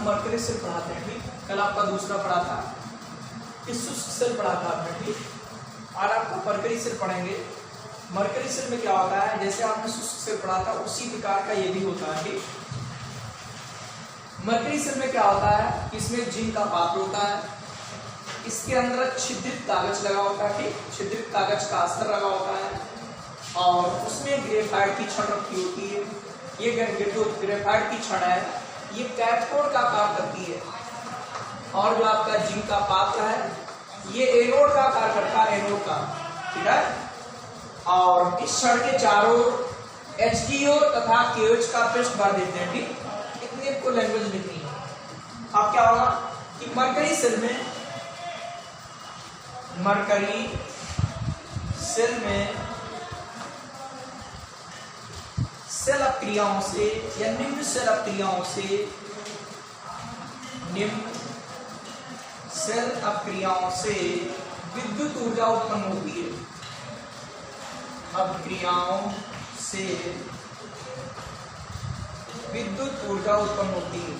Mercury cell पढ़ाते हैं, ठीक। कल आपका दूसरा पढ़ा था कि शुष्क सेल पढ़ा था आपने, ठीक। आज आपको मरकरी सेल पढ़ेंगे। मरकरी सेल में क्या होता है, जैसे आपने शुष्क सेल पढ़ा था उसी प्रकार का ये भी होता है, ठीक। मरकरी सेल में क्या होता है, इसमें जिंक का पात्र होता है, इसके अंदर छिद्रित कागज लगा होता है, ठीक। छिद्रित कागज का अस्तर लगा होता है और उसमें ग्रेफाइट की छड़ रखी होती है। ये जो ग्रेफाइट की छड़ है ये कैथोड का कार्य करती है और जो आपका जिंक का पात्र है ये एनोड का कार्य करता है, एनोड का, ठीक है। और इस छड़ के चारों HDO तथा KOH का पृष्ठ भर देते हैं, ठीक। इतनी को लैंग्वेज लिखनी है। अब क्या होगा कि मरकरी सेल में सेल अपक्रियाओं से या निम्न सेल अपक्रियाओं से विद्युत ऊर्जा उत्पन्न होती है। अपक्रियाओं से विद्युत ऊर्जा उत्पन्न होती है।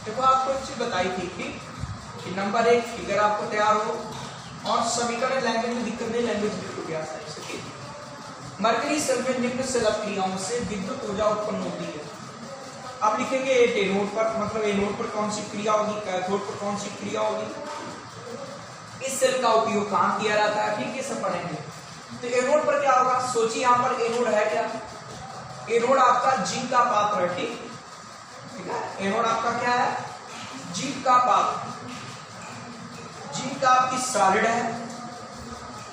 देखो आपको एक चीज बताई थी कि नंबर 1 फिगर आपको तैयार हो और समीकरण लैंग्वेज में दिक्कत नहीं, लैंग्वेज बिल्कुल भी आसान है, ठीक। मरकरी सेल में निम्न सेल अपक्रियाओं से विद्युत ऊर्जा उत्पन्न होती है। आप लिखेंगे एनोड पर, मतलब एनोड पर कौन सी क्रिया होगी, कैथोड पर कौन सी क्रिया होगी, इस सेल का उपयोग कहां किया जाता है, ठीक। ये सब पढ़ेंगे। तो एनोड पर क्या होगा, सोचिए यहाँ पर एनोड है क्या, एनोड आपका जिंक का पात्र है, ठीक है। एनोड आपका क्या है, जिंक का पात्र। जिंक का आपकी सॉलिड है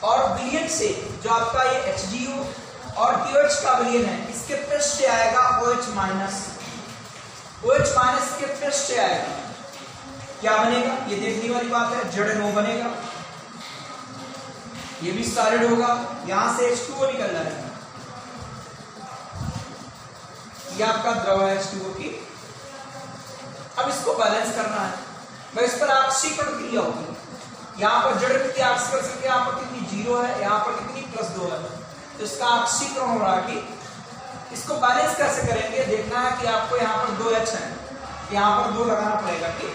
और विलयन से जो आपका ये HDO और KOH का विलयन है इसके पृष्ठ से आएगा OH माइनस, OH माइनस के पृष्ठ से आएगा क्या बनेगा, ये देखने वाली बात है, ZNO बनेगा। ये भी सॉलिड होगा, यहां से H2O निकल जाएगा, ये आपका द्रव है H2O की। अब इसको बैलेंस करना है, मैं इस पर ऑक्सीकरण क्रिया होगी। यहाँ पर जड़ कितनी ऑक्सीकरण संख्या, यहाँ पर कितनी 0 है, यहाँ पर कितनी +2 है, तो इसका ऑक्सीकरण हो रहा है, ठीक। इसको बैलेंस कैसे करेंगे, देखना है कि आपको यहाँ पर 2H है, यहाँ पर 2 लगाना पड़ेगा, ठीक।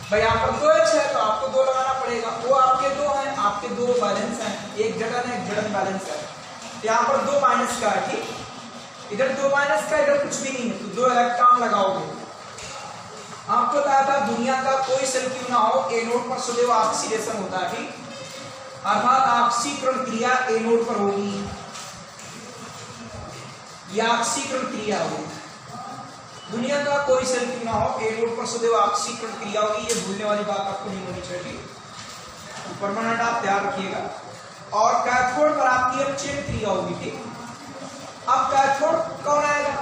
भाई यहाँ पर 2H है तो आपको 2 लगाना पड़ेगा, वो आपके 2 हैं, आपके 2 बैलेंस हैं, एक जड़न है, एक जड़न बैलेंस है, तो यहाँ पर 2 माइनस का है, ठीक। इधर 2 माइनस का, इधर कुछ भी नहीं है, तो 2 इलेक्ट्रॉन लगाओगे। आपको बताया था दुनिया का कोई सेल क्यों ना हो, एनोड पर सदैव ऑक्सीडेशन होता है, ठीक। अर्थात ऑक्सीकरण क्रिया एनोड पर होगी, यह ऑक्सीकरण क्रिया होगी। दुनिया का कोई सेल क्यों ना हो, एनोड पर सदैव ऑक्सीकरण क्रिया होगी, ये भूलने वाली बात आपको नहीं होनी चाहिए, परमानेंट आप ध्यान रखिएगा। और कैथोड पर आपकी अब चेन क्रिया होगी, ठीक। अब कैथोड कौन आएगा,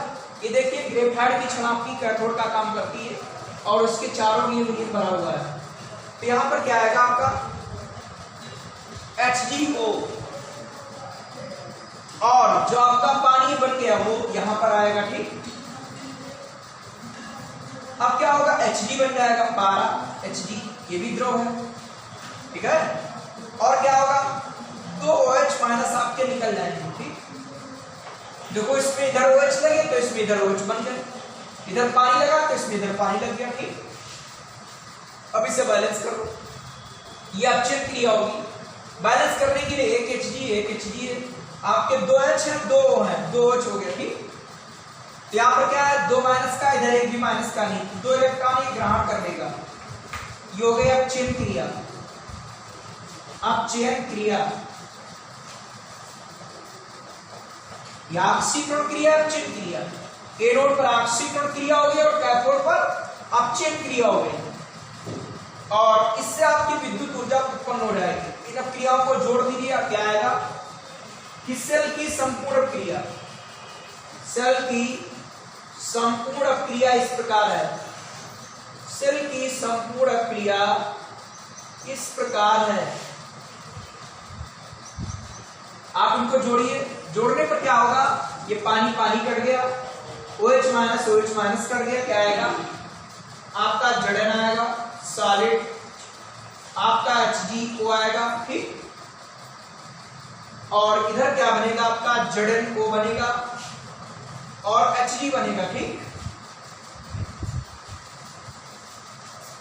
ये देखिए ग्रेफाइट की छड़ आपकी कैथोड का काम करती है और उसके चारों लिए विलयन भरा हुआ है, तो यहां पर क्या आएगा आपका HDO और जो आपका पानी बन गया वो यहां पर आएगा, ठीक। अब क्या होगा, Hd बन जाएगा, पारा Hd, ये भी द्रव है, ठीक है। और क्या होगा, 2 OH माइनस आपके निकल जाएंगे, ठीक। देखो इसमें इधर OH लगे तो इसमें इधर OH बन गए, इधर पानी लगा तो इसमें इधर पानी लग गया, ठीक। अब इसे बैलेंस करो, ये अपचयन क्रिया होगी। बैलेंस करने के लिए एक HD है, आपके 2H है, 2 है, 2H हो गया, ठीक। तो यहाँ पर क्या है, 2 माइनस का, इधर एक भी माइनस का नहीं, 2 इलेक्ट्रॉन ये ग्रहण कर लेगा, ये हो गई अपचयन क्रिया। अपचयन क्रिया या ऑक्सीकरण क्रिया, अपचयन क्रिया। एनोड पर ऑक्सीकरण क्रिया हो गई और कैथोड पर अपचयन क्रिया हो गई और इससे आपकी विद्युत ऊर्जा उत्पन्न हो जाएगी। इन क्रियाओं को जोड़ दीजिए, क्या आएगा कि सेल की संपूर्ण क्रिया, सेल की संपूर्ण क्रिया इस प्रकार है, सेल की संपूर्ण क्रिया इस प्रकार है। आप इनको जोड़िए, जोड़ने पर क्या होगा, ये पानी पानी कट गया, OH माइनस कट गया, क्या आएगा आपका जड़न आएगा सॉलिड, आपका HDO आएगा, ठीक। और इधर क्या बनेगा आपका जड़न O बनेगा, और Hg बनेगा, ठीक।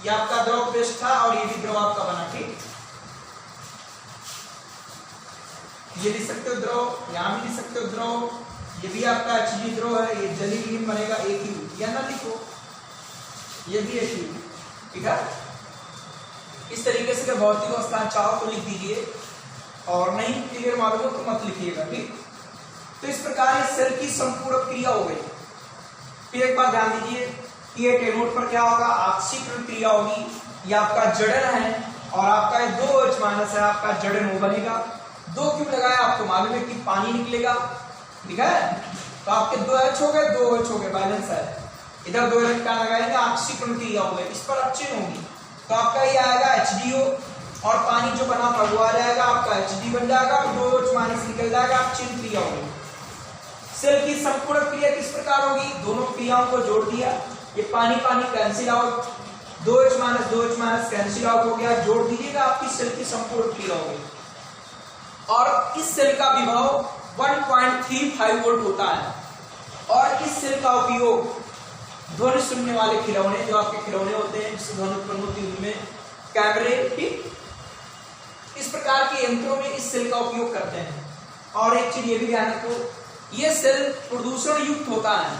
ये आपका द्रव पृष्ठ था और ये भी द्रव आपका बना, ठीक। ये लिख सकते हो द्रव, यहां भी लिख सकते हो द्रव, ये भी आपका Hg द्रव है, ये जलीय विहीन बनेगा AQ, या ना लिखो, ये भी AQ, ठीक है। इस तरीके से भौतिक अवस्था चाहो तो लिख दीजिए, और नहीं क्लियर मालूम हो तो मत लिखिएगा, ठीक। तो इस प्रकार इस सेल की संपूर्ण क्रिया हो गई। फिर एक बार ध्यान दीजिए कि ये एनोड पर क्या होगा, ऑक्सीकरण क्रिया होगी, ये आपका जड़न है, और आपका ये 2H माइनस है, आपका जड़न हो बनेगा। 2 क्यों लगाया, आपको मालूम है कि पानी निकलेगा, ठीक है। तो आपके 2H हो गए, 2H हो गए, बैलेंस है। इधर 2 इलेक्ट्रॉन लगाएंगे, ऑक्सीकरण क्रिया हो गई, इस पर अपचयन होगी, तो आपका ये आएगा HDO, और पानी जो बना था वो आ जाएगा आपका Hd बन जाएगा, 2H माइनस निकल जाएगा, अपचयन क्रिया होगी। सेल की संपूर्ण क्रिया किस प्रकार होगी, दोनों क्रियाओं को जोड़ दिया, ये पानी पानी cancel out, 2H minus cancel out हो गया, जोड़ दीजिएगा, आपकी सेल की संपूर्ण क्रिया होगी। और इस सेल का विभव 1.35 वोल्ट होता है, और इस सेल का उपयोग ध्वनि सुनने वाले खिलौने, जो आपके खिलौने होते हैं जिससे ध्वनि उत्पन्न होती है, उनमें कैमरे, ठीक, इस प्रकार के यंत्रों में इस सेल का उपयोग करते हैं। और एक चीज ये भी ध्यान रखो, ये सेल प्रदूषण युक्त होता है,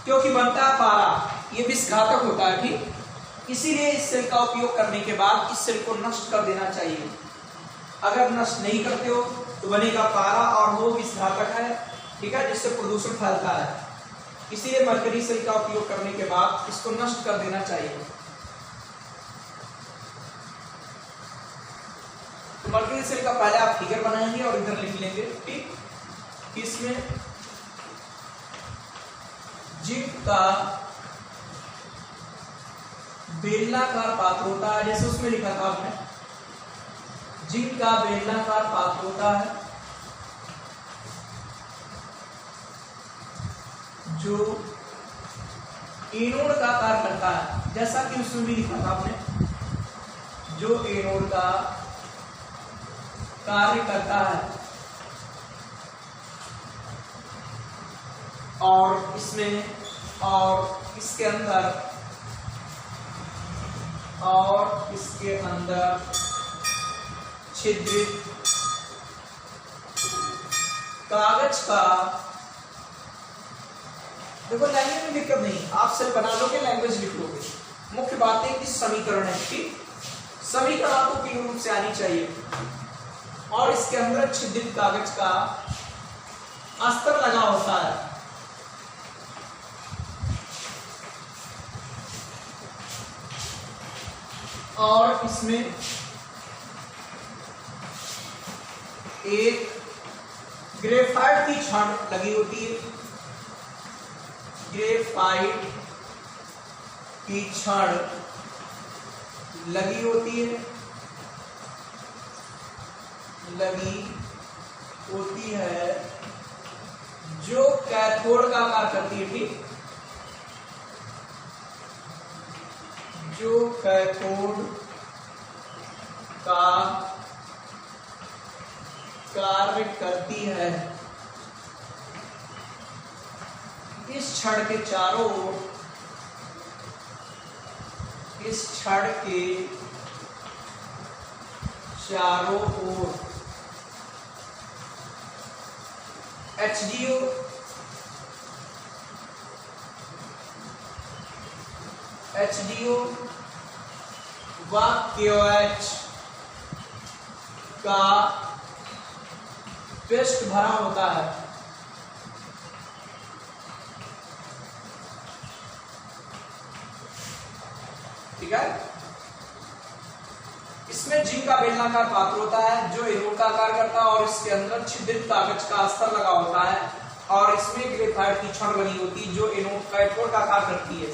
क्योंकि बनता है पारा, ये विषघातक होता है, ठीक। इसीलिए इस सेल का उपयोग करने के बाद इस सेल को नष्ट कर देना चाहिए। अगर नष्ट नहीं करते हो तो बनेगा पारा, और वो विषघातक है, ठीक है, जिससे प्रदूषण फैलता है। इसीलिए मरकरी सेल का उपयोग करने के बाद इसको नष्ट कर देना चाहिए। तो मरकरी सेल का पहले आप फिगर बनाएंगे और इधर लिख लेंगे, ठीक। इसमें जिंक का बेलनाकार पात्र होता है, जैसे उसमें लिखा था आपने, जिंक का बेलनाकार पात्र होता है जो एनोड का कार्य करता है, जैसा कि उसमें भी लिखा था आपने, जो एनोड का कार्य करता है। और इसमें और इसके अंदर छिद्रित कागज का, देखो लैंग्वेज में दिक्कत नहीं, आप सिर्फ बना लोगे, लैंग्वेज लिख लोगे। मुख्य बात है कि समीकरण है, ठीक, समीकरण आपको पूर्ण रूप से आनी चाहिए। और इसके अंदर छिद्रित कागज का अस्तर लगा होता है, और इसमें एक ग्रेफाइट की छड़ लगी होती है, ग्रेफाइट की छड़ लगी होती है, जो कैथोड का कार्य करती है, ठीक, जो कैथोड का कार्य करती है। इस छड़ के चारों ओर, इस छड़ के चारों ओर HDO व KOH का पेस्ट भरा होता है, ठीक है। इसमें जिंक का बेलनाकार पात्र होता है जो एनोड का आकार करता है, और इसके अंदर छिद्रित कागज का अस्तर लगा होता है, और इसमें ग्रेफाइट की छड़ लगी होती है जो एनोड कैथोड का आकार करती है,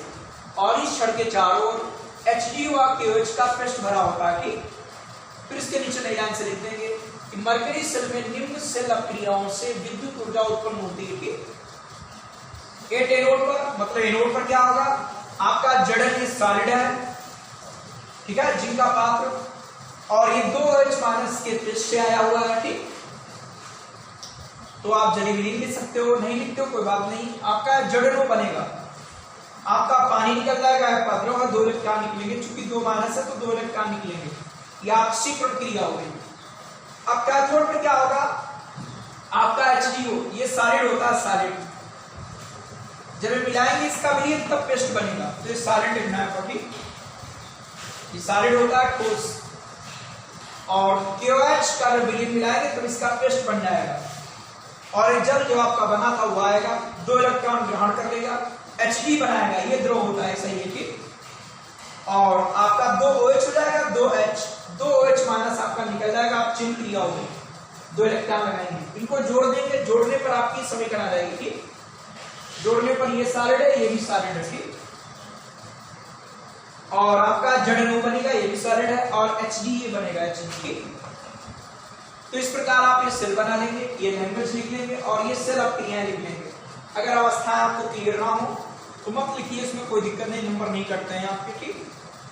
और इस छड़ के चारों ओर HDO व KOH का पेस्ट भरा होता है, ठीक। फिर इसके नीचे नई लाइन से लिख देंगे कि मरकरी सेल में निम्न सेल अपक्रियाओं से विद्युत ऊर्जा उत्पन्न होती है, ठीक। एनोड पर, मतलब एनोड पर क्या होगा, आपका जड़न ये सॉलिड है, ठीक है, जिंक का पात्र, और ये 2H माइनस के पृष्ठ से आया हुआ है, ठीक। तो आप जलीविलीन लिख सकते हो, नहीं लिखते हो कोई बात नहीं। आपका जड़नो बनेगा, आपका पानी निकल जाएगा पात्रों में, 2 इलेक्ट्रॉन निकलेंगे, चूंकि 2 माइनस है तो 2 इलेक्ट्रॉन निकलेंगे, ये आपसी प्रक्रिया हो गई। अब कैथोड में क्या होगा, आपका HDO, ये सॉलिड होता है, सॉलिड जब ये मिलाएंगे इसका विलीन तब पेस्ट बनेगा, तो ये सॉलिड लिखना है कभी, ये सॉलिड होता है ठोस, और KOH का जब विलीन मिलाएंगे तब इसका पेस्ट बन जाएगा, और ये जल जो आपका बना था वो आएगा, 2 इलेक्ट्रॉन ग्रहण कर लेगा, Hd बनाएगा, ये द्रव होता है सही है कि, और आपका 2 OH हो जाएगा, 2 OH माइनस आपका निकल जाएगा, आप चिन्ह क्रिया होगी, 2 इलेक्ट्रॉन लगाएंगे, इनको जोड़ देंगे, जोड़ने पर आपकी समीकरण आ जाएगी ठीक, जोड़ने पर ये सॉलिड है, ये भी सॉलिड है ठीक, और आपका जड़नो बनेगा, ये भी सॉलिड है, और Hd ये बनेगा Hd। तो इस प्रकार आप ये सेल बना लेंगे, ये लैंग्वेज लिख लेंगे, और ये सेल आप क्रियाएं लिख लेंगे। अगर अवस्थाएं आपको क्लियर ना हो तो मत लिखिए, इसमें कोई दिक्कत नहीं, नंबर नहीं कटते हैं आपके ठीक,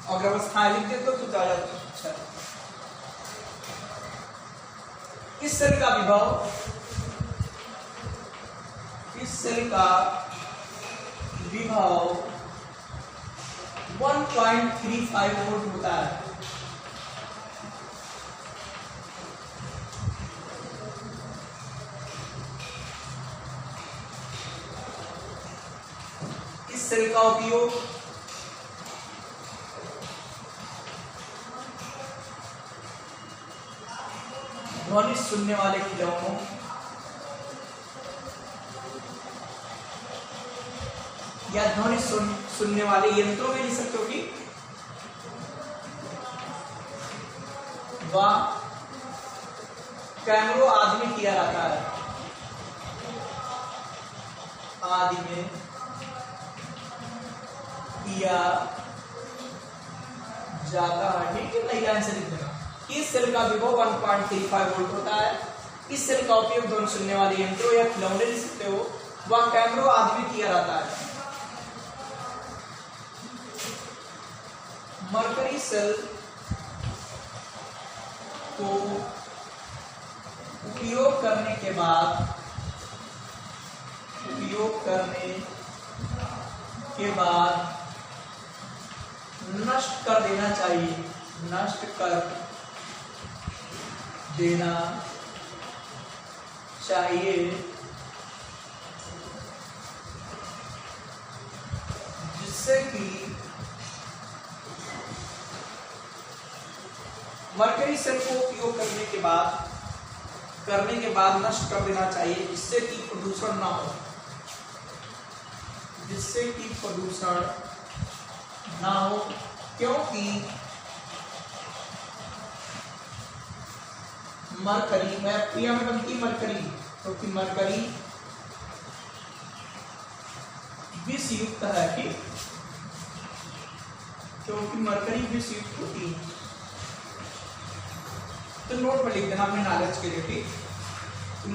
अगर अवस्थाएं लिख देते तो ज्यादा अच्छा। इस सेल का विभव, इस सेल का विभव 1.35 वोल्ट होता है। इस सेल का उपयोग ध्वनि सुनने वाले खिलौनों या ध्वनि सुनने वाले यंत्रों में लिख सकते हो कि वह कैमरों आदि में किया जाता है, आदि में किया जाता है ठीक है, नई लाइन से लिख देना। इस सेल का विभव 1.35 वोल्ट होता है। इस सेल का उपयोग ध्वनि सुनने वाले यंत्रों या खिलौने लिख सकते हो, वह कैमरों आदि में किया जाता है। मरकरी सेल को उपयोग करने के बाद नष्ट कर देना चाहिए, नष्ट कर देना चाहिए, जिससे कि मरकरी सेल को उपयोग करने के बाद नष्ट कर देना चाहिए, जिससे कि प्रदूषण ना हो, जिससे कि प्रदूषण ना हो, क्योंकि मरकरी में क्रिया में बनती मरकरी, क्योंकि मरकरी विषयुक्त है ठीक, क्योंकि मरकरी विषयुक्त होती है। तो नोट में लिख देना अपने नॉलेज के लिए ठीक।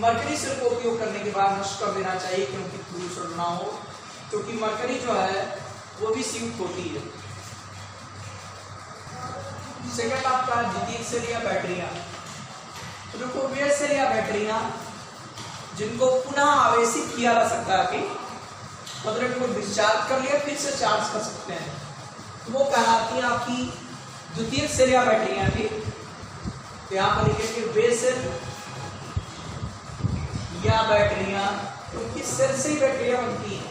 मरकरी सेल को उपयोग करने के बाद नष्ट कर देना चाहिए क्योंकि प्रदूषण ना हो, क्योंकि मरकरी जो है वो भी विषयुक्त होती है। सेकंड आपका द्वितीयक सेल या बैटरियां। तो देखो वे सेल या बैटरियां जिनको पुनः आवेशित किया जा सकता है कि मतलब को डिस्चार्ज कर लिया फिर से चार्ज कर सकते हैं, तो वो कहलाती है आपकी द्वितीयक सेल या बैटरियां थी। तो यहाँ पर लिखेंगे वे सेल या बैटरियां, तो किस सेल से ही बैटरियां बनती हैं।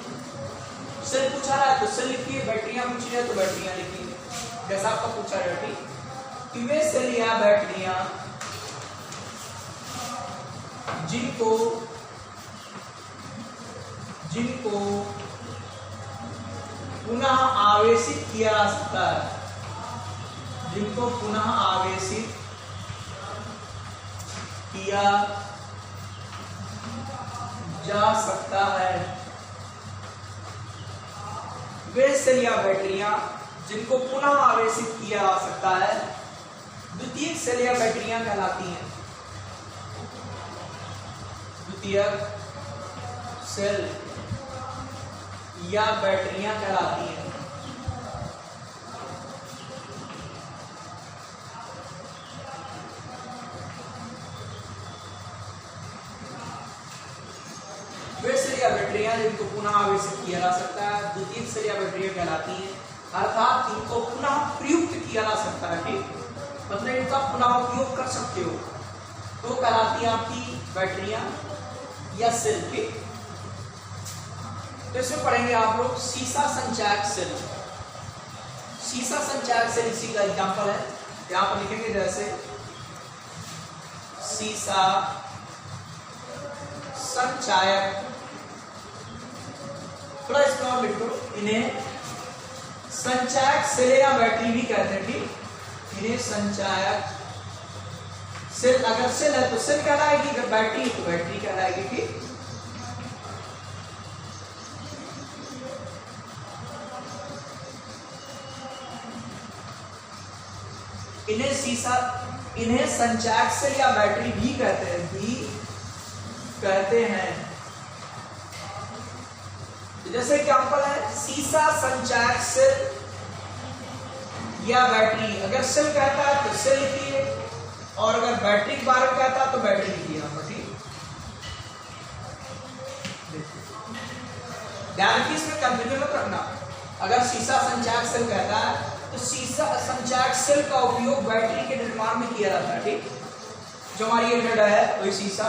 सेल पूछा रहा है तो सेल लिखिए, बैटरियां पूछी है तो बैटरियां लिखिए, जैसा आपका पूछा रहा है ठीक। कि वे सेल या बैटरियां जिनको पुनः आवेशित किया जा सकता है, जिनको पुनः आवेशित किया जा सकता है। वे सेल या बैटरियां जिनको पुनः आवेशित किया जा सकता है द्वितीयक सेल या बैटरियां कहलाती हैं। द्वितीयक सेल या बैटरियां कहलाती हैं। सेलिया बैटरियां जिनको पुनः आवेशित किया जा सकता है द्वितीयक सेलिया बैटरियां कहलाती हैं, अर्थात इनको पुनः प्रयुक्त किया जा सकता है। ठीक, मतलब इनका पुनः उपयोग कर सकते हो तो कहलाती है आपकी बैटरियां या सेल। ठीक, तो इसमें पढ़ेंगे आप लोग सीसा संचायक सेल। सीसा संचायक सेल इसी का एग्जांपल है, यहां पर लिखेंगे जैसे सीसा संचायक, थोड़ा इसमें और लिख दो, इन्हें संचायक सेल या बैटरी भी कहते हैं। ठीक, इन्हें संचायक सेल, अगर सेल है तो सेल कहलाएगी, अगर बैटरी है तो बैटरी कहलाएगी। ठीक, इन्हें संचायक सेल या बैटरी भी कहते हैं। जैसे एग्जांपल है सीसा संचायक सेल या बैटरी, अगर सेल कहता है तो सेल लिखिए और अगर बैटरी के बारे में कहता है तो बैटरी लिखिए यहाँ पर। ठीक, ध्यान रखिए, इसमें कंफ्यूजन मत रखना। अगर सीसा संचायक सेल कहता है तो सीसा संचायक सेल का उपयोग बैटरी के निर्माण में किया जाता है। ठीक, जो हमारी ये हेड है वही सीसा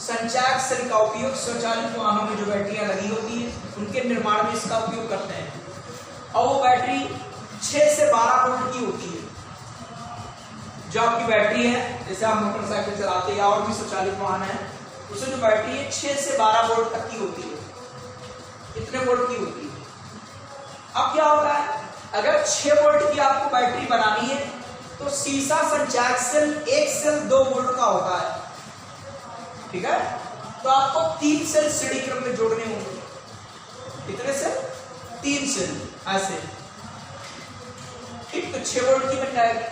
संचायक सेल का उपयोग स्वचालित वाहनों में जो बैटरियां लगी होती हैं उनके निर्माण में इसका उपयोग करते हैं। और वो बैटरी 6 से 12 वोल्ट की होती है। जो आपकी बैटरी है, जैसे आप मोटरसाइकिल चलाते हैं या और भी स्वचालित वाहन है, उसमें जो बैटरी है 6 से 12 वोल्ट तक की होती है। इतने वोल्ट की होती है। अब क्या होता है, अगर 6 वोल्ट की आपको बैटरी बनानी है तो सीसा संचायक सेल 1 सेल 2 वोल्ट का होता है। ठीक है, तो आपको 3 सेल श्रेणी क्रम में जोड़ने होंगे। कितने सेल? 3 सेल ऐसे। ठीक, तो 6 वोल्ट की बन जाएगी।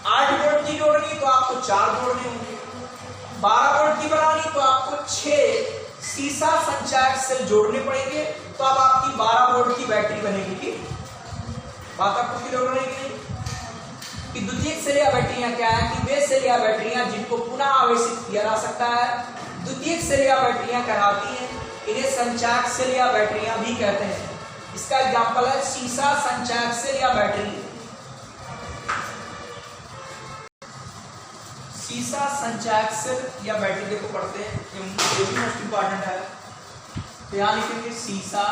8 वोल्ट की जोड़नी तो आपको 4 जोड़ने होंगे। 12 वोल्ट की बनानी तो आपको 6 सीसा संचायक सेल जोड़ने पड़ेंगे, तो अब आपकी 12 वोल्ट की बैटरी बनेगी। ठीक, बात आपको क्लियर हो रही है कि द्वितीयक सेल या बैटरियां क्या है, कि वे सेल या बैटरियां जिनको पुनः आवेशित किया जा सकता है द्वितीयक सेल या बैटरियां कहलाती हैं। इन्हें संचायक सेल या बैटरियां भी कहते हैं। इसका एग्जांपल है सीसा संचायक सेल या बैटरी। सीसा संचायक सेल या बैटरी देखो पढ़ते हैं, ये भी मोस्ट इंपॉर्टेंट है। तो यहां लिखेंगे सीसा,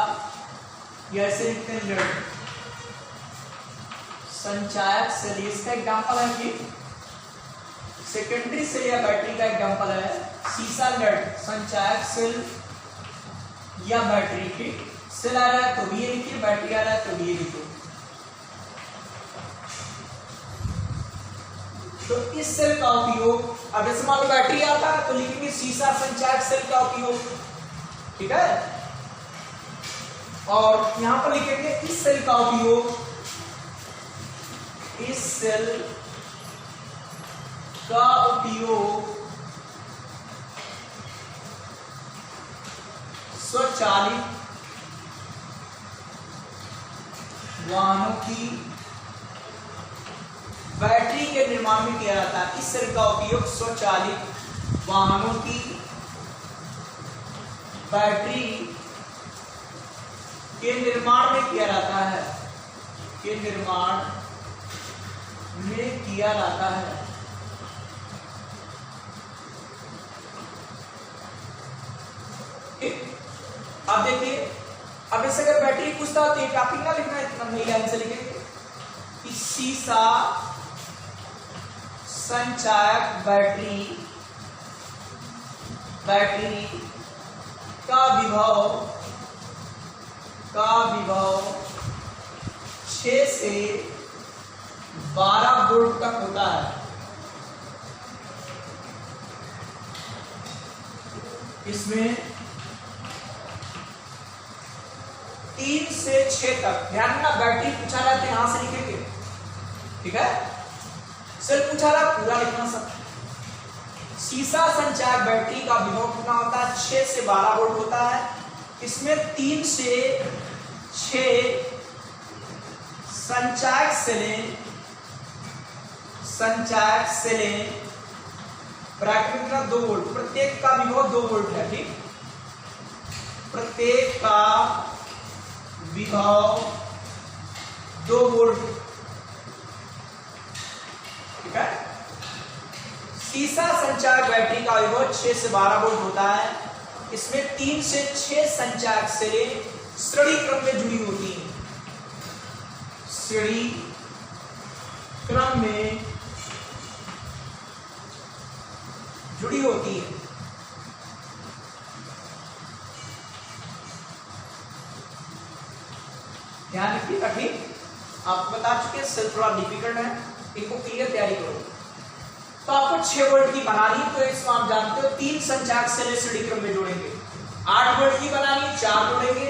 या ऐसे लिखते हैं लेड संचायक सेल। इसका एग्जांपल है कि सेकेंडरी सेल या बैटरी का एग्जांपल है सीसा लेड संचायक सेल या बैटरी। ठीक, सेल आ रहा है तो भी ये लिखिए, बैटरी आ रहा है तो भी ये लिखिए। तो इस सेल का उपयोग, अब जैसे मान लो बैटरी आता है तो लिखेंगे सीसा संचायक सेल का उपयोग। ठीक है, और यहां पर लिखेंगे इस सेल का उपयोग, इस सेल का उपयोग स्वचालित वाहनों की बैटरी के निर्माण में किया जाता है। इस सेल का उपयोग स्वचालित वाहनों की बैटरी के निर्माण में किया जाता है, के निर्माण में किया जाता है। अब देखिए, अब इससे अगर बैटरी पूछता हो तो ये टॉपिक ना लिखना, इतना नई लाइन से लिखेंगे कि सीसा संचायक बैटरी का विभव 6 से 12 वोल्ट तक होता है। इसमें 3 से 6 तक, ध्यान रखना बैटरी पूछा जाता है यहां से लिखेंगे। ठीक है, सेल पूछा रहा पूरा लिखना सब। सीसा संचायक बैटरी का विभव कितना होता है? 6 से 12 वोल्ट होता है। इसमें 3 से 6 संचायक सेलें ब्रैकेट में 2 वोल्ट, प्रत्येक का विभव 2 वोल्ट है। ठीक, प्रत्येक का विभव 2 वोल्ट। ठीक है। सीसा संचारक बैटरी का विभव 6 से 12 वोल्ट होता है। इसमें 3 से 6 संचारक सेलें श्रेणी क्रम में जुड़ी होती हैं। श्रेणी क्रम में जुड़ी होती है। ध्यान रखिएगा। ठीक, आपको बता चुके हैं, सेल थोड़ा डिफिकल्ट है, इनको क्लियर तैयारी करो। तो आपको 6 वोल्ट की बनानी, तो इसको आप जानते हो 3 संचारक सेलें श्रेणी क्रम में जोड़ेंगे। 8 वोल्ट की बनानी 4 जोड़ेंगे,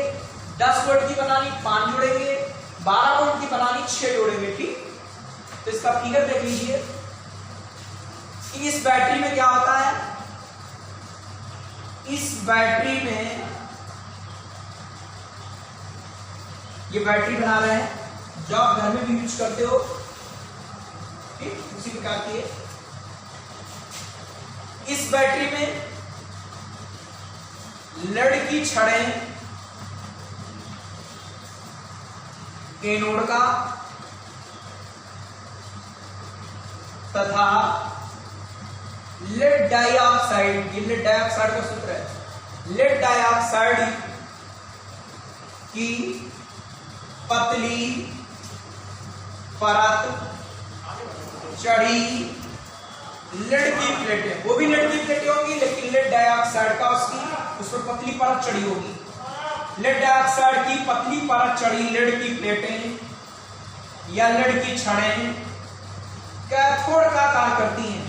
10 वोल्ट की बनानी 5 जोड़ेंगे, 12 वोल्ट की बनानी 6 जोड़ेंगे। ठीक, तो इसका फिगर देख लीजिए कि इस बैटरी में क्या होता है। इस बैटरी में ये बैटरी बना रहे हैं जो आप घर में भी यूज करते हो। ठीक, उसी प्रकार की है। इस बैटरी में लेड की छड़ें एनोड का तथा लेड डाइऑक्साइड, ये लेड डाइऑक्साइड का सूत्र है, लेड डाइऑक्साइड की पतली परत चढ़ी लेड की प्लेटें, वो भी लेड की प्लेटें होंगी लेकिन लेड डाइऑक्साइड का उस पर पतली परत चढ़ी होगी। लेड डाइऑक्साइड की पतली परत चढ़ी लेड की प्लेटें या लेड की छड़ें कैथोड का कार्य करती हैं।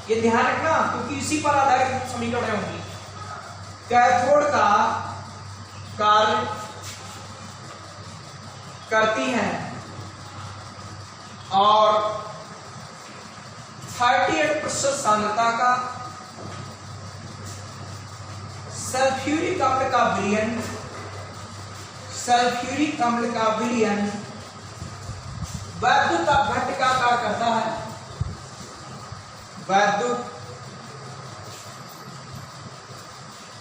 ये ध्यान रखना क्योंकि इसी पर आधारित समीकरण होंगी। कैथोड का कार्य करती हैं और 38% सांद्रता का सल्फ्यूरिक अम्ल का विलयन, सल्फ्यूरिक अम्ल का विलयन वैद्युत अपघट्ट का कार्य करता है। वैद्युत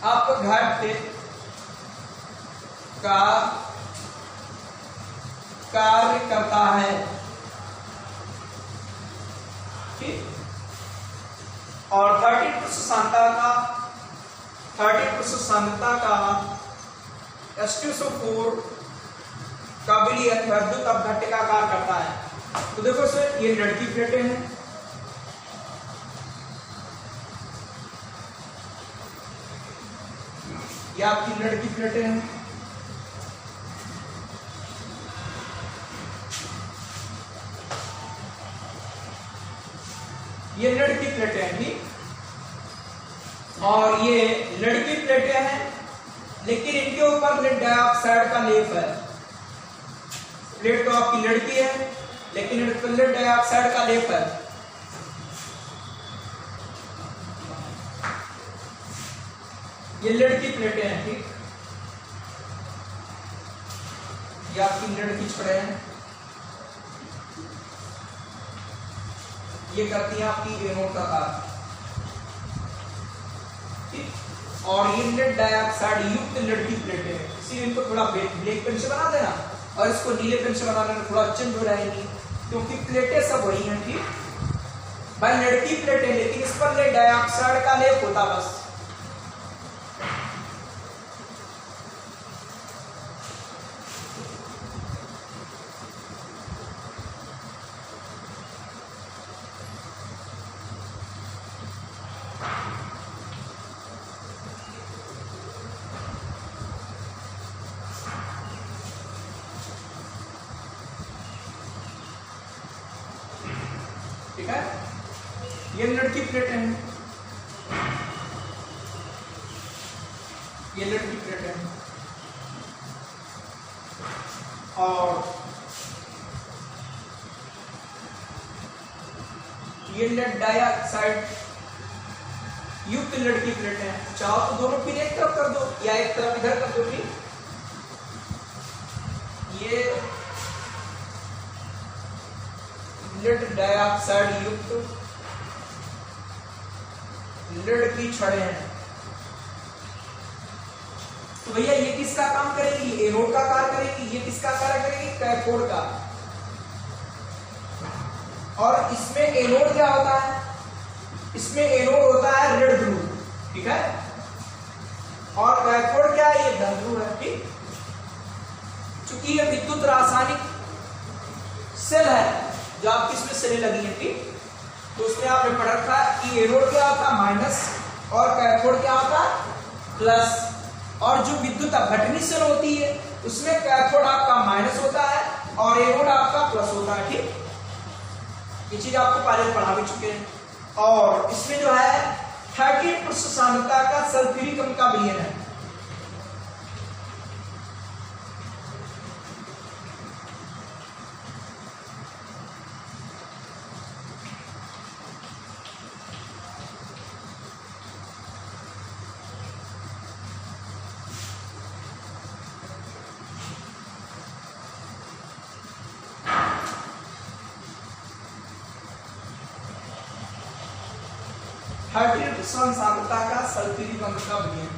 अपघट्ट का कार्य करता है। ठीक, और 30% सांद्रता का H2SO4 का विलयन वैद्युत अपघट्ट का कार्य करता है। तो देखो सर, ये लेड की प्लेटें हैं, ये आपकी लेड की प्लेटें हैं। ये लेड की प्लेटें हैं। ठीक, और ये लेड की प्लेटें हैं लेकिन इनके ऊपर लेड डाइऑक्साइड का लेप है। प्लेट तो आपकी लेड की है लेकिन इन पर लेड डाइऑक्साइड का लेप है। ये लेड की प्लेटें हैं। ठीक, ये आपकी लेड की छड़ें हैं, ये करती है आपकी एनोड का कार्य। ठीक, और ये लेड डाइऑक्साइड युक्त लेड की प्लेटें हैं, इसीलिए इनको थोड़ा ब्लैक पेन से बना देना और इसको नीले पेन से बनाने में थोड़ा चेंज हो जाएगी क्योंकि प्लेटें सब वही हैं। ठीक भाई, लेड की प्लेटें लेकिन इस पर लेड डाइऑक्साइड का लेप होता बस। ठीक है, ये लेड की प्लेटें हैं, ये लेड की प्लेटें हैं और ये लेड डाइऑक्साइड युक्त लेड की प्लेटें हैं। चाहो तो दोनों पिन एक तरफ कर दो या एक तरफ इधर कर दो। ठीक, ये लेड डाइऑक्साइड युक्त लेड की छड़ें हैं तो भैया ये किसका काम करेगी, एनोड का कार्य करेगी। ये किसका कार्य करेगी, कैथोड का। और इसमें एनोड क्या होता है, इसमें एनोड होता है ऋण ध्रुव, ठीक है। और कैथोड क्या है, ये धन ध्रुव है, ठीक। चूंकि ये विद्युत रासायनिक सेल है जो आपकी इसमें सेलें लगी है, ठीक। तो उसमें आपने पढ़ रखा है कि एनोड क्या होता है माइनस और कैथोड क्या होता है प्लस। और जो विद्युत अपघटनी सेल होती है उसमें कैथोड आपका माइनस होता है और एनोड आपका प्लस होता है, ठीक। ये चीज आपको पहले पढ़ा भी चुके हैं। और इसमें जो है 30% सांद्रता का सल्फ्यूरिक अम्ल का विलयन है। सांद्रता का सल्फ्यूरिक अम्ल का विलयन।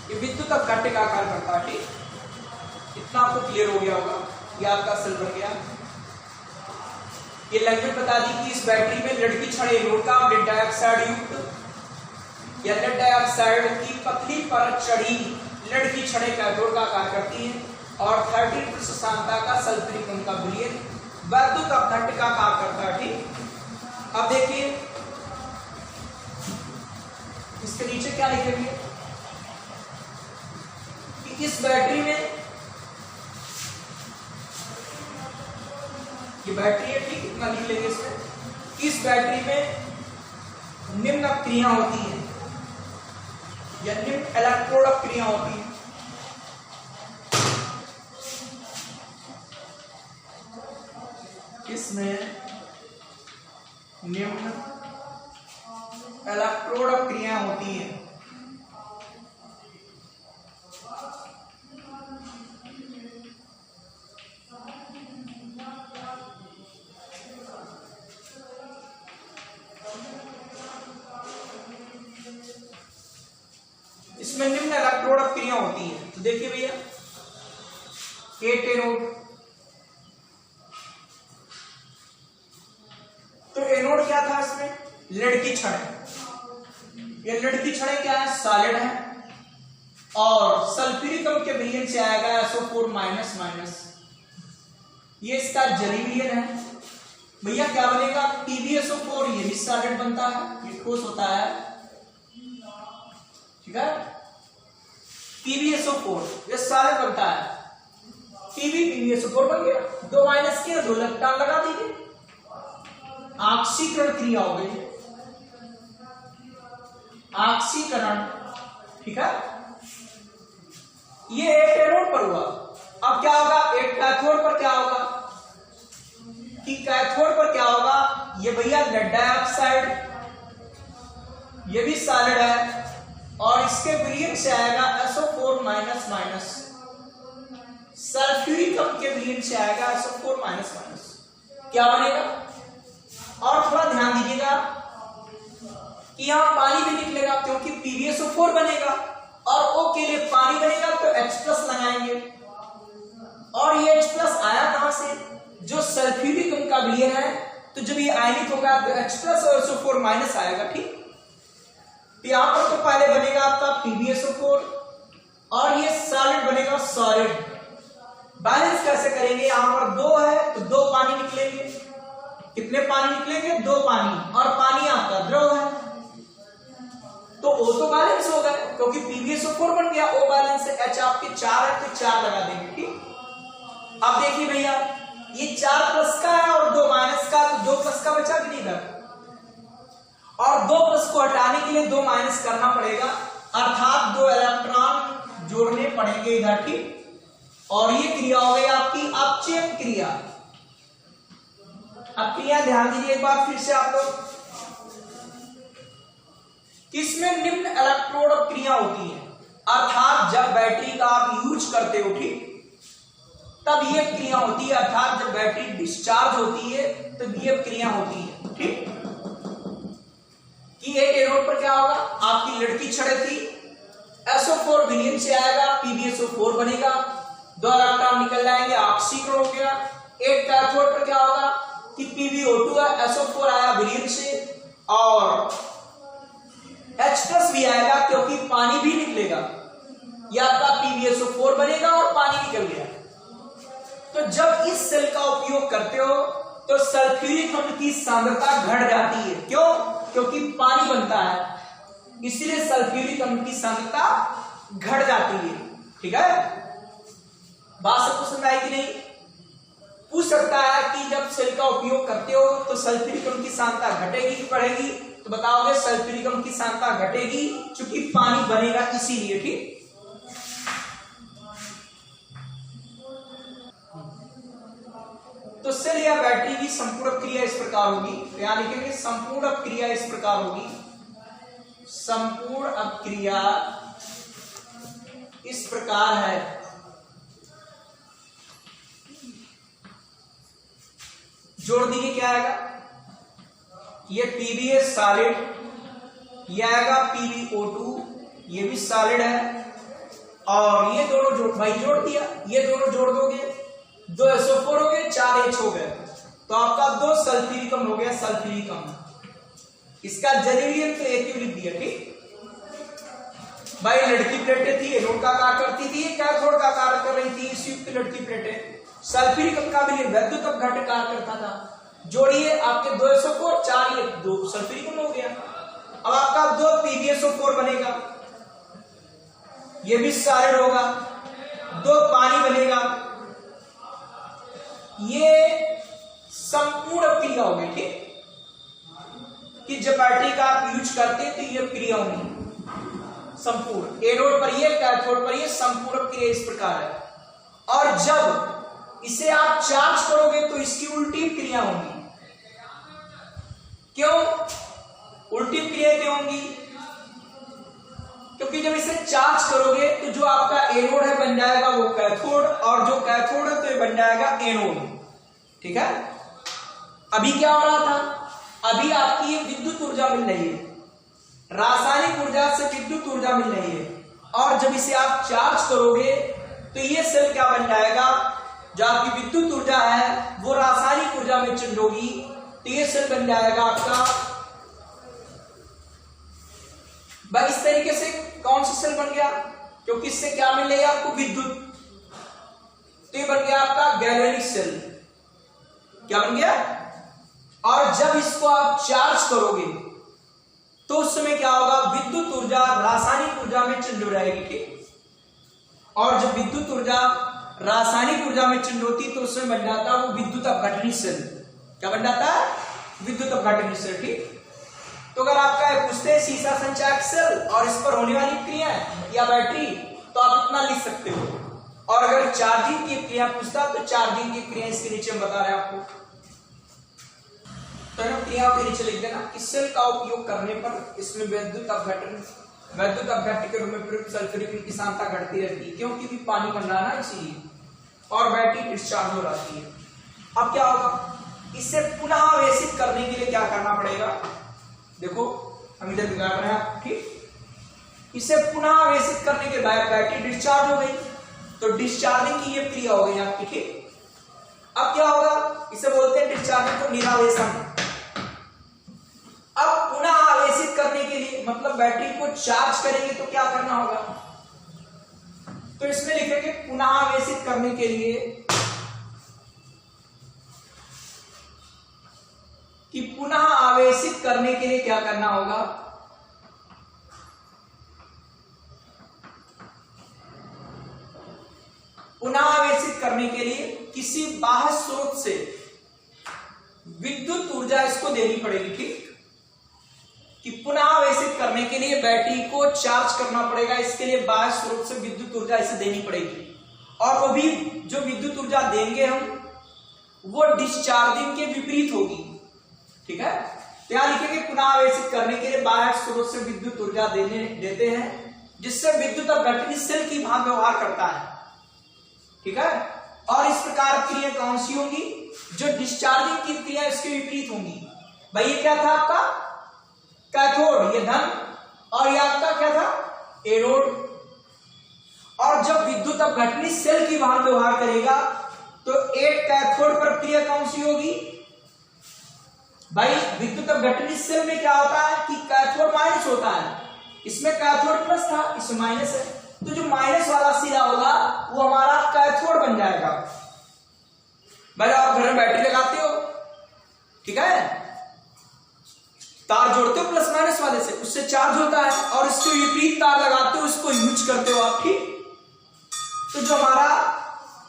ये विद्युत अपघट्य का कार्य करता है, ठीक। इतना आपको क्लियर हो गया होगा। ये आपका सेल बन गया। ये लैंग्वेज बता दी कि इस बैटरी में लेड की छड़ एनोड का लेड डाइऑक्साइड युक्त या लेड डाइऑक्साइड की पतली परत चढ़ी लेड की छड़ें कैथोड का कार्य करती हैं और 30% सांद्रता का सल्फ्यूरिक अम्ल का विलयन विद्युत अपघट्य का कार्य करता है, ठीक। अब देखिए इसके नीचे क्या लिखेंगे कि इस बैटरी में, ये बैटरी है, ठीक। इतना लिख लेंगे इसमें। इस बैटरी में निम्न अपक्रिया होती है या निम्न इलेक्ट्रोड अपक्रिया होती है। इसमें निम्न इलेक्ट्रोड अपक्रिया होती है। इसमें निम्न इलेक्ट्रोड अपक्रिया होती है। तो देखिए भैया 8 एनोड, तो एनोड क्या था इसमें, लेड की छड़ें। ये लेड की छड़ें क्या है, सॉलिड है। और सल्फ्यूरिक अम्ल के विलयन से आएगा SO4 माइनस माइनस। ये इसका जली विलयन है। भैया क्या बनेगा, PbSO4। ये भी सॉलिड बनता है, ये ठोस होता है, ठीक है। PbSO4 ये सॉलिड बनता है। PbSO4 बन गया। 2 माइनस किया, 2 इलेक्ट्रॉन लगा दीजिए, ऑक्सीकरण क्रिया हो गई, ऑक्सीकरण, ठीक है। ये 8 एनोड पर हुआ। अब क्या होगा, 8 कैथोड पर क्या होगा कि कैथोड पर क्या होगा, ये भैया लेड डाइऑक्साइड, ये भी सॉलिड है और इसके विलयन से आएगा SO4 माइनस माइनस। सल्फ्यूरिक अम्ल के विलयन से आएगा SO4 माइनस माइनस। क्या बनेगा, और थोड़ा ध्यान दीजिएगा कि यहां पानी भी निकलेगा क्योंकि PbSO4 बनेगा और O के लिए पानी बनेगा तो H+ लगाएंगे। और ये H+ आया कहां से, जो सल्फ्यूरिक अम्ल का विलयन है। तो जब ये आयनित होगा तो H+ और SO4 माइनस आएगा, ठीक। तो यहां पर तो पहले बनेगा आपका PbSO4 और ये सॉलिड बनेगा सॉलिड। बैलेंस कैसे करेंगे, यहां पर 2 है तो 2 पानी निकलेंगे। कितने पानी निकलेंगे, 2 पानी। और पानी आपका द्रव है तो O तो बैलेंस हो गए क्योंकि PbSO4 बन गया। O बैलेंस है, H आपके 4 है तो 4 लगा देंगे, ठीक। अब देखिए भैया ये 4 प्लस का है और 2 माइनस का, तो 2 प्लस का बचा कि नहीं इधर, और 2 प्लस को हटाने के लिए 2 माइनस करना पड़ेगा, अर्थात 2 इलेक्ट्रॉन जोड़ने पड़ेंगे इधर, ठीक। और ये क्रिया हो गई आपकी अपचयन क्रिया। अब क्रिया ध्यान दीजिए एक बार फिर से आप लोग, किसमें निम्न इलेक्ट्रोड क्रिया होती है, अर्थात जब बैटरी का आप यूज करते हो, ठीक, तब ये क्रिया होती है। अर्थात जब बैटरी डिस्चार्ज होती है तब ये क्रिया होती है, ठीक। कि 8 एनोड पर क्या होगा, आपकी लड़की छड़े थी, SO4 विलयन से आएगा, PbSO4 बनेगा, 2 इलेक्ट्रॉन निकल जाएंगे, ऑक्सीकरण हो गया। एक कैथोड पर क्या होगा कि PbO2 है, SO4 आया विलयन से और H+ भी आएगा क्योंकि पानी भी निकलेगा, यह आपका PbSO4 बनेगा और पानी निकल गया। तो जब इस सेल का उपयोग करते हो तो सल्फ्यूरिक अम्ल की सांद्रता घट जाती है। क्यों? क्योंकि पानी बनता है, इसलिए सल्फ्यूरिक अम्ल की सांद्रता घट जाती है। ठीक है, बात सबको समझ आई कि नहीं? पूछ सकता है कि जब सेल का उपयोग करते हो तो सल्फ्यूरिक अम्ल की सांद्रता घटेगी कि बढ़ेगी? तो बताओगे सल्फ्यूरिक अम्ल की सांद्रता घटेगी, क्योंकि पानी बनेगा इसीलिए। ठीक, तो सेल या बैटरी की संपूरक क्रिया इस प्रकार होगी। तो यहां लिखेंगे संपूर्ण क्रिया इस प्रकार होगी। संपूर्ण अपक्रिया इस प्रकार है। जोड़ दीजिए, क्या आएगा? ये Pb है सॉलिड, ये आएगा PbO2, ये भी सॉलिड है, और ये दोनों जोड़ भाई जोड़ दिया, ये दोनों जोड़ दोगे 2 SO4 हो गए, 4 H हो गए, तो आपका 2 सल्फ्यूरिक अम्ल हो गया, सल्फ्यूरिक अम्ल। इसका जलीय तो एक लिख दिया। ठीक भाई, लड़की प्लेटें थी, एनोड का कार्य करती थी, कैथोड का कार्य कर रही थी, इस युक्त लड़की प्लेटें। सल्फ्यूरिक अम्ल का भी वैद्युत अपघट्य कार्य करता था। जोड़िए, आपके 2 SO4, 4 ये 2 सल्फ्यूरिक अम्ल हो गया। अब आपका 2 PbSO4 बनेगा, ये भी सॉलिड होगा, 2 पानी बनेगा, ये संपूर्ण क्रिया होगी। ठीक, कि जब बैटरी का आप यूज करते हैं तो ये क्रिया होगी संपूर्ण। एनोड पर ये, कैथोड पर ये, संपूर्ण क्रिया इस प्रकार है। और जब इसे आप चार्ज करोगे तो इसकी उल्टी क्रिया होगी। क्यों उल्टी क्रिया क्यों होगी? क्योंकि जब इसे चार्ज करोगे तो जो आपका एनोड है बन जाएगा वो कैथोड, और जो कैथोड है तो ये बन जाएगा एनोड। ठीक है, अभी क्या हो रहा था? अभी आपकी ये विद्युत ऊर्जा मिल रही है, रासायनिक ऊर्जा से विद्युत ऊर्जा मिल रही है, और जब इसे आप चार्ज करोगे तो ये सेल क्या बन जाएगा? जो आपकी विद्युत ऊर्जा है वो रासायनिक ऊर्जा में चेंज होगी, तो ये सेल बन जाएगा आपका। भाई इस तरीके से कौन सा सेल बन गया? क्योंकि इससे क्या मिल रही है आपको? विद्युत, तो ये बन गया आपका गैल्वेनिक सेल। क्या बन गया? और जब इसको आप चार्ज करोगे तो उस समय क्या होगा? विद्युत ऊर्जा रासायनिक ऊर्जा में चेंज हो जाएगी। ठीक, और जब विद्युत ऊर्जा रासायनिक ऊर्जा में चेंज होती तो उसमें बन जाता है वो विद्युत अपघटनी सेल। क्या बन जाता है? विद्युत अपघटनी सेल। ठीक, तो अगर आपका पूछते हैं सीसा संचायक सेल और इस पर होने वाली क्रिया या बैटरी, तो आप इतना लिख सकते हो। और अगर चार्जिंग की क्रिया पूछता तो चार्जिंग की क्रिया इसके नीचे हम बता रहे हैं आपको। तो क्रिया के नीचे लिख देना कि सेल का उपयोग करने पर इसमें विद्युत अपघट्य के रूप में प्रयुक्त सल्फ्यूरिक की सांद्रता घटती रहती है, क्योंकि भी पानी बन रहा है ना इसीलिए, और बैटरी डिस्चार्ज हो जाती है। अब क्या होगा? इसे पुनः आवेशित करने के लिए क्या करना पड़ेगा? देखो हम इधर बिगाड़ रहे हैं। ठीक, इसे पुनः आवेशित करने के बाद बैटरी डिस्चार्ज हो गई, तो डिस्चार्जिंग की ये क्रिया हो गई आपकी। ठीक, अब क्या होगा? इसे बोलते हैं डिस्चार्जिंग को निरावेशन। अब पुनः आवेशित करने के लिए मतलब बैटरी को चार्ज करेंगे तो क्या करना होगा? तो इसमें लिखेंगे पुनः आवेशित करने के लिए कि पुनः आवेशित करने के लिए क्या करना होगा? पुनः आवेशित करने के लिए किसी बाह्य स्रोत से विद्युत ऊर्जा इसको देनी पड़ेगी। ठीक, कि पुनः आवेशित करने के लिए बैटरी को चार्ज करना पड़ेगा, इसके लिए बाह्य स्रोत से विद्युत ऊर्जा इसे देनी पड़ेगी, और वो भी जो विद्युत ऊर्जा देंगे हम वो डिस्चार्जिंग के विपरीत होगी। ठीक है, तो यहां लिखेंगे पुनः आवेशित करने के लिए बाह्य स्रोत से विद्युत ऊर्जा देते हैं, जिससे विद्युत अपघटनी सेल की भांति व्यवहार करता है। ठीक है, और इस प्रकार क्रिया कौन सी होंगी? जो डिस्चार्जिंग की क्रिया इसके विपरीत होंगी। भाई ये क्या था आपका? कैथोड, ये धन, और ये आपका क्या था, एनोड। और जब विद्युत अपघटनी सेल की वहां व्यवहार करेगा तो एक कैथोड पर क्रिया कौन सी होगी भाई, विद्युत अपघटनी सेल में क्या होता है कि कैथोड माइनस होता है, इसमें कैथोड प्लस था, इसमें माइनस है, तो जो माइनस वाला सिरा होगा वो हमारा कैथोड बन जाएगा। भाई आप घर में बैटरी लगाते हो, ठीक है, तार जोड़ते हो प्लस माइनस वाले से, उससे चार्ज होता है, और इसके विपरीत तार लगाते हो, उसको यूज करते हो आप, ठीक। तो जो हमारा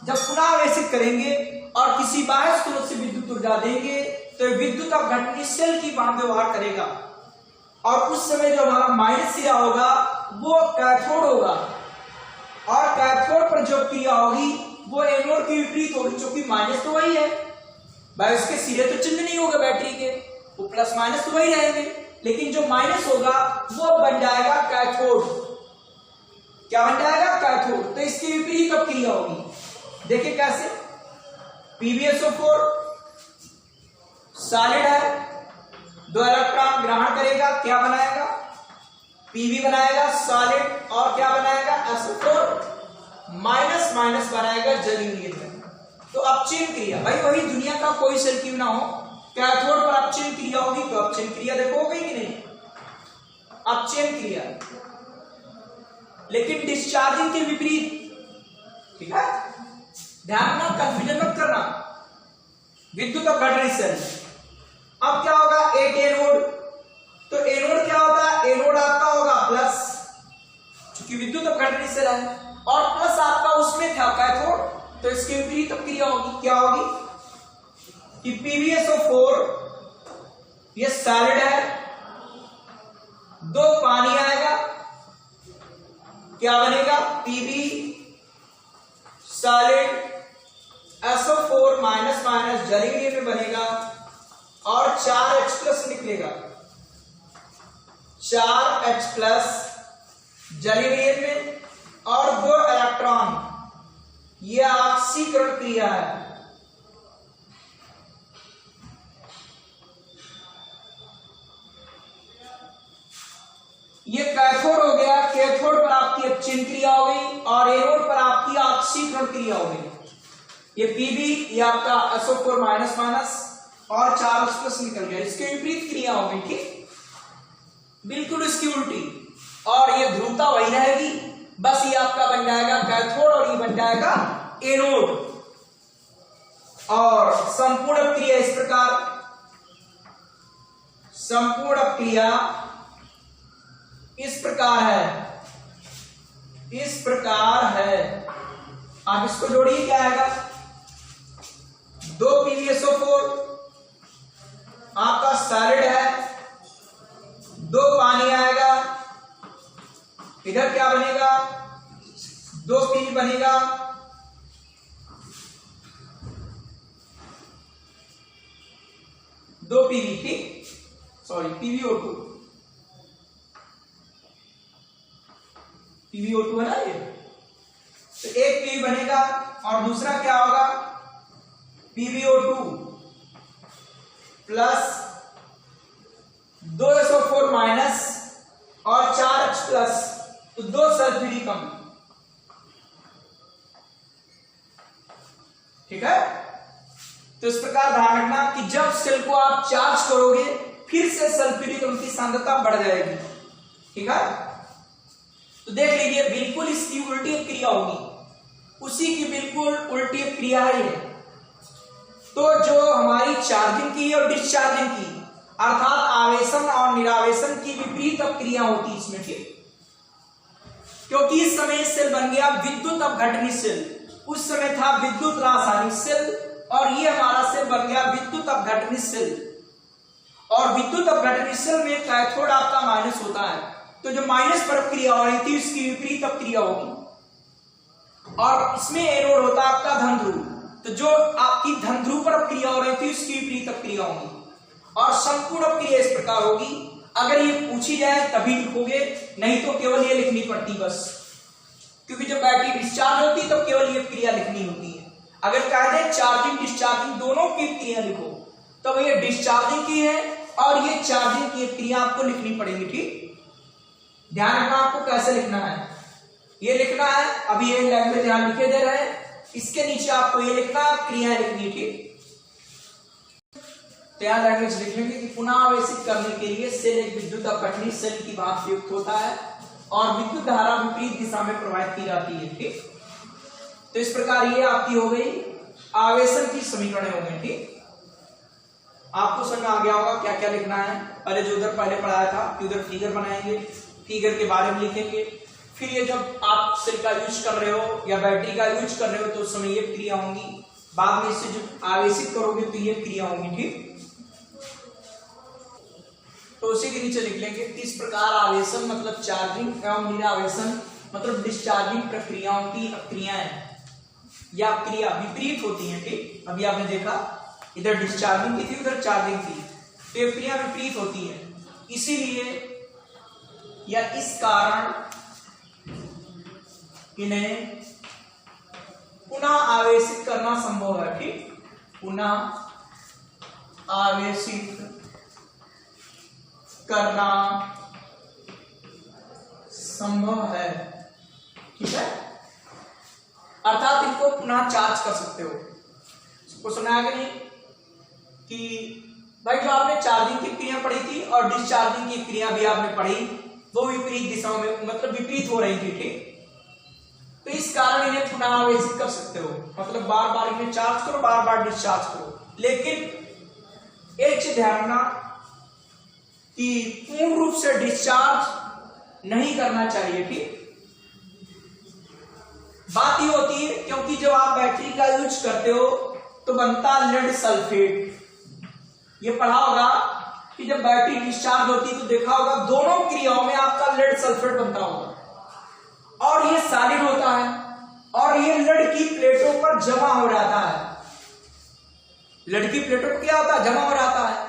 जब पुनः आवेशित करेंगे और किसी बाह्य स्रोत से विद्युत ऊर्जा देंगे तो विद्युत अपघटनी सेल की वहां व्यवहार करेगा, और उस समय जो हमारा माइनस सिरा होगा वो कैथोड होगा, और कैथोड पर जो क्रिया होगी वो एनोड की विपरीत होगी, क्योंकि माइनस तो वही है भाई, उसके सिरे तो चिन्ह नहीं होगा बैटरी के, वो प्लस माइनस तो वही रहेंगे, लेकिन जो माइनस होगा वो बन जाएगा कैथोड। क्या बन जाएगा, कैथोड। तो इसके विपरीत अब क्रिया होगी, देखिए कैसे, PbSO4 सॉलिड है, 2 इलेक्ट्रॉन ग्रहण करेगा, क्या बनाएगा, Pb बनाएगा सॉलिड, और क्या बनाएगा, SO4 माइनस माइनस बनाएगा जलीय में। तो अपचयन क्रिया भाई वही दुनिया का कोई सेल क्यों ना हो, कैथोड पर अपचयन क्रिया होगी, तो अपचयन क्रिया देखो हो गई कि नहीं, अपचयन क्रिया, लेकिन डिस्चार्जिंग के विपरीत, ठीक है, ध्यान रखना, कंफ्यूजन मत करना। विद्युत अपघटनी सेल, अब क्या होगा, एक एनोड, तो एनोड क्या होता है, एनोड आपका होगा प्लस, क्योंकि विद्युत अपघटनी सेल है, और प्लस आपका उसमें था कैथोड, तो इसके विपरीत क्रिया होगी, क्या होगी कि PbSO4 ये सॉलिड है, 2 पानी आएगा, क्या बनेगा, Pb solid, SO4 minus minus जलीय में बनेगा, और 4H प्लस निकलेगा, 4H प्लस जलीय में, और 2 इलेक्ट्रॉन, यह ऑक्सीकरण क्रिया है। ये कैथोड हो गया, कैथोड पर आपकी अपचयन क्रिया हो गई, और एनोड पर आपकी ऑक्सीकरण क्रिया हो गई। ये Pb ये आपका SO4 माइनस माइनस और 4H प्लस निकल गया, इसके विपरीत क्रिया हो गई, ठीक, बिल्कुल इसकी उल्टी, और ये ध्रुवता वही रहेगी, बस ये आपका बन जाएगा कैथोड और ये बन जाएगा एनोड। और संपूर्ण क्रिया इस प्रकार, संपूर्ण क्रिया इस प्रकार है, इस प्रकार है, आप इसको जोड़िए, क्या आएगा, 2 PbSO4 आपका सॉलिड है, 2 पानी आएगा, इधर क्या बनेगा, 2 Pb बनेगा, 2 Pb, ठीक, सॉरी PbO2 है ना ये, तो एक Pb बनेगा, और दूसरा क्या होगा, PbO2 प्लस 2 SO4 माइनस और 4H प्लस, तो 2 सल्फ्यूरिक अम्ल, ठीक है। तो इस प्रकार ध्यान रखना कि जब सेल को आप चार्ज करोगे फिर से सल्फ्यूरिक अम्ल की सांद्रता बढ़ जाएगी, ठीक है। तो देख लीजिए, बिल्कुल इसकी उल्टी क्रिया होगी, उसी की बिल्कुल उल्टी क्रिया है ये। तो जो हमारी चार्जिंग की और डिस्चार्जिंग की, अर्थात आवेशन और निरावेशन की विपरीत क्रिया होती है इसमें, ठीक, क्योंकि इस समय सेल बन गया विद्युत अपघटनी सेल, उस समय था विद्युत रासायनिक सेल, और ये हमारा सेल बन गया विद्युत अपघटनी सेल। और विद्युत अपघटनी सेल में कैथोड आपका माइनस होता है, तो जो माइनस पर क्रिया हो रही थी उसकी विपरीत क्रिया होगी, और इसमें एनोड होता है आपका धन ध्रुव, तो जो आपकी धन ध्रुव पर क्रिया हो रही थी उसकी विपरीत क्रिया होगी, और संपूर्ण क्रिया इस प्रकार होगी। अगर ये पूछी जाए तभी लिखोगे, नहीं तो केवल ये लिखनी पड़ती बस, क्योंकि जब बैटरी डिस्चार्ज होती है तो केवल ये क्रिया लिखनी होती है। अगर कह दे चार्जिंग डिस्चार्जिंग दोनों की क्रिया लिखो, तब तो ये डिस्चार्जिंग की है और ये चार्जिंग की क्रिया आपको लिखनी पड़ेगी, ठीक। ध्यान रखना आपको कैसे लिखना है, ये लिखना है। अभी ये लैंग्वेज यहां लिखे दे रहे हैं, इसके नीचे आपको ये लिखना है, क्रियाएं लिखनी, ठीक। तो यहाँ लैंग्वेज लिखेंगे कि पुनः आवेशित करने के लिए सेल एक विद्युत अपघटनी सेल की भांति प्रयुक्त होता है और विद्युत धारा विपरीत दिशा में प्रवाहित की जाती है, ठीक। तो इस प्रकार ये आपकी हो गई आवेशन की समीकरण हो गई, ठीक। आपको समझ में आ गया होगा क्या क्या लिखना है। पहले जो उधर पहले पढ़ाया था कि उधर फिगर बनाएंगे, फिगर के बारे में लिखेंगे, फिर ये जब आप सेल का यूज कर रहे हो या बैटरी का यूज कर रहे हो तो उस समय ये क्रिया होंगी, बाद में इससे जो आवेशित करोगे तो ये क्रिया होंगी, ठीक। तो उसी के नीचे लिख लेंगे इस प्रकार आवेशन मतलब चार्जिंग एवं निरावेशन मतलब डिस्चार्जिंग प्रक्रियाओं की क्रियाएं या क्रिया विपरीत होती हैं, ठीक। अभी आपने देखा इधर डिस्चार्जिंग की थी, उधर चार्जिंग थी, तो ये क्रिया विपरीत होती है। इसीलिए या इस कारण इन्हें पुनः आवेशित करना संभव है, ठीक। पुनः आवेशित करना संभव है, ठीक है। अर्थात इनको पुनः चार्ज कर सकते हो। इसको सुना है कि नहीं कि भाई जो आपने चार्जिंग की क्रिया पढ़ी थी और डिस्चार्जिंग की क्रिया भी आपने पढ़ी, वो विपरीत दिशाओं में मतलब विपरीत हो रही थी, ठीक। तो इस कारण इन्हें पुनः आवेशित कर सकते हो, मतलब बार बार इन्हें चार्ज करो, बार बार डिस्चार्ज करो। लेकिन एक चीज ध्यान रखना कि पूर्ण रूप से डिस्चार्ज नहीं करना चाहिए, ठीक। बात ये होती है क्योंकि जब आप बैटरी का यूज करते हो तो बनता लेड सल्फेट। ये पढ़ा होगा कि जब बैटरी डिस्चार्ज होती है तो देखा होगा दोनों क्रियाओं में आपका लेड सल्फेट बनता होगा और ये सॉलिड होता है और ये लेड की प्लेटों पर जमा हो जाता है। लेड की प्लेटों पर क्या होता है, जमा हो जाता है।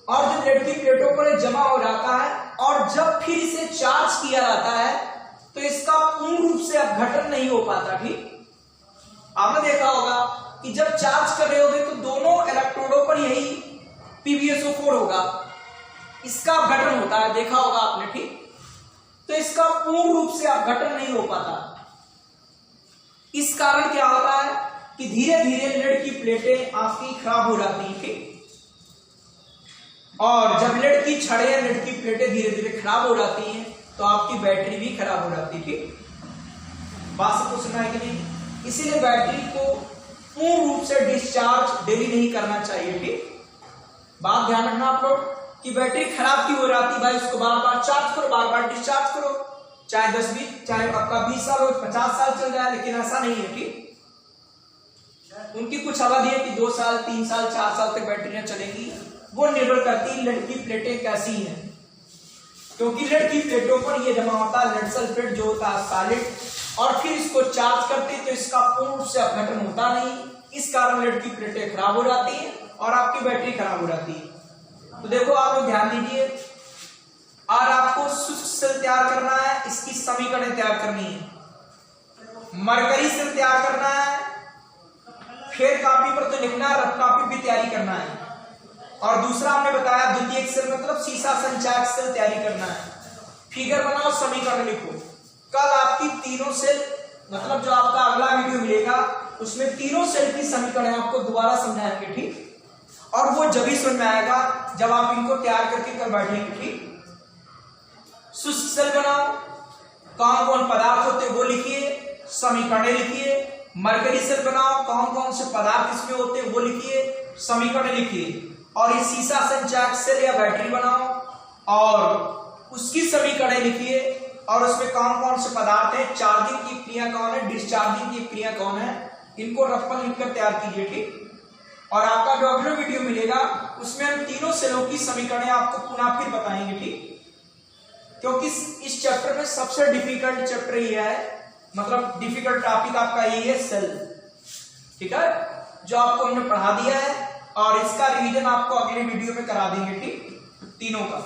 और जब लेड की प्लेटों पर जमा हो जाता है और जब फिर इसे चार्ज किया जाता है तो इसका पूर्ण रूप से अपघटन नहीं हो पाता, ठीक। आपने देखा होगा कि जब चार्ज कर रहे होगे तो दोनों इलेक्ट्रोडों पर यही PbSO4 होगा, इसका अपघटन होता है, देखा होगा आपने, ठीक। तो इसका पूर्ण रूप से अपघटन नहीं हो पाता। इस कारण क्या होता है कि धीरे धीरे लेड की प्लेटें आपकी खराब हो जाती हैं, ठीक। और जब लेड की छड़ें या लेड की प्लेटें धीरे धीरे खराब हो जाती हैं तो आपकी बैटरी भी खराब हो जाती है, ठीक। बात सबको सुना है कि नहीं। इसीलिए बैटरी को पूर्ण रूप से डिस्चार्ज डेली नहीं करना चाहिए, ठीक। बात ध्यान रखना आप लोग कि बैटरी खराब क्यों हो जाती है, भाई उसको बार बार चार्ज करो, बार बार डिस्चार्ज करो, चाहे 10-20 चाहे आपका 20 साल हो 50 साल चल जाए, लेकिन ऐसा नहीं है, ठीक। उनकी कुछ अवधि है कि 2 साल 3 साल 4 साल तक बैटरियां चलेंगी, वो निर्भर करती है लेड की प्लेटें कैसी हैं, क्योंकि लेड की प्लेटों पर ये जमा होता है लेड सल्फेट जो होता है सॉलिड, और फिर इसको चार्ज करते तो इसका पूर्ण से अपघटन होता नहीं। इस कारण लेड की प्लेटें खराब हो जाती हैं और आपकी बैटरी खराब हो जाती है। तो देखो आप लोग ध्यान दीजिए, और आपको शुष्क सेल तैयार करना है, इसकी समीकरण तैयार करनी है, मरकरी सेल तैयार करना है, फिर कॉपी पर तो लिखना है, रफ कॉपी भी तैयारी करना है। और दूसरा हमने बताया द्वितीयक सेल मतलब सीसा संचायक सेल तैयारी करना है। फिगर बनाओ, समीकरण लिखो। कल आपकी तीनों सेल मतलब जो आपका अगला वीडियो मिलेगा उसमें तीनों सेल की समीकरण आपको दोबारा समझाएंगे, ठीक। और वो जब ही समझ में आएगा जब आप इनको तैयार करके कर बैठेंगे, ठीक। शुष्क सेल बनाओ, कौन कौन पदार्थ होते वो लिखिए, समीकरण लिखिए। मरकरी सेल बनाओ, कौन कौन से पदार्थ इसमें होते वो लिखिए, समीकरण लिखिए। और ये सीसा संचायक सेल या बैटरी बनाओ और उसकी समीकरण लिखिए और उसमें कौन कौन से पदार्थ है, चार्जिंग की क्रिया कौन है, डिस्चार्जिंग की क्रिया कौन है, इनको रफ पर लिखकर तैयार कीजिए, ठीक। और आपका जो अगला वीडियो मिलेगा उसमें हम तीनों सेलों की समीकरण आपको पुनः फिर बताएंगे, ठीक। क्योंकि इस चैप्टर में सबसे डिफिकल्ट चैप्टर ये है, मतलब डिफिकल्ट टॉपिक आपका यही है सेल, ठीक है, जो आपको हमने पढ़ा दिया है। और इसका रिवीजन आपको अगले वीडियो में करा देंगे, ठीक, तीनों का।